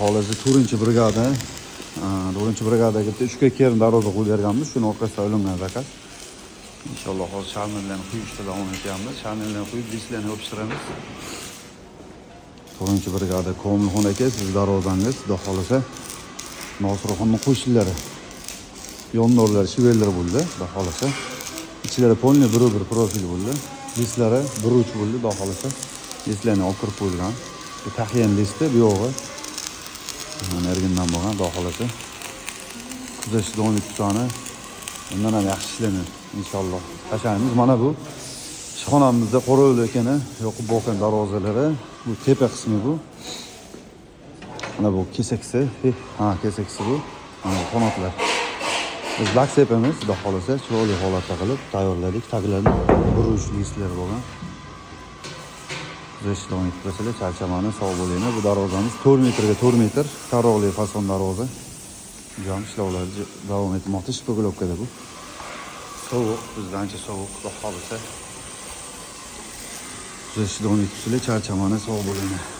xohlasa 4-brigada. 4-brigadaga 3 ga kerim darvoza qo'yib berganmiz. Shuni orqasida olingan zakaz. Inshaalloh hozir shamillarni quyishda davom etamiz. Shamillarni quyib, dislarni yopishtiramiz. 4-brigada Komilxon aka, siz darvozangiz, xudo xolasa Nosirxonning qo'shinlari, yonlari, shivellar bo'ldi, xudo xolasa. İçlari polni bir profil bo'ldi. Lislari bir uch bo'ldi, xudo xolasa. Lislarni olib kirib qo'yilgan. Bu taxiyan listi bu yog'i. Mana ergindan bo'lgan, xudo xolasa. Kuzatishda davom etishani bundan ham yaxshi ishlanadi inshaalloh. Tashlaymiz. Mana bu ishxonamizda qo'ro'l ekani, yoqib bo'lgan darvozalari. Bu tepa qismi bu. Mana bu kesaksi, kesaksi bu. Mana qanotlar. Biz laks yapamiz, xudo xolasa, chiroyli holatda qilib tayyorladik. Taglarni burush listlar bo'lgan. Kuzatishda davom etibsizlar, charchamani sog' bo'linglar. Bu darvozamiz 4 metrga 4 metr, taroqli fason darvoza. Jam ishlovlar davom etmoqda. Shpoglovkada bu. Sovuq, bizda ancha sovuq, xudo xolasa. Kuzatishda davom etibsizlar, charchamani sog' bo'linglar.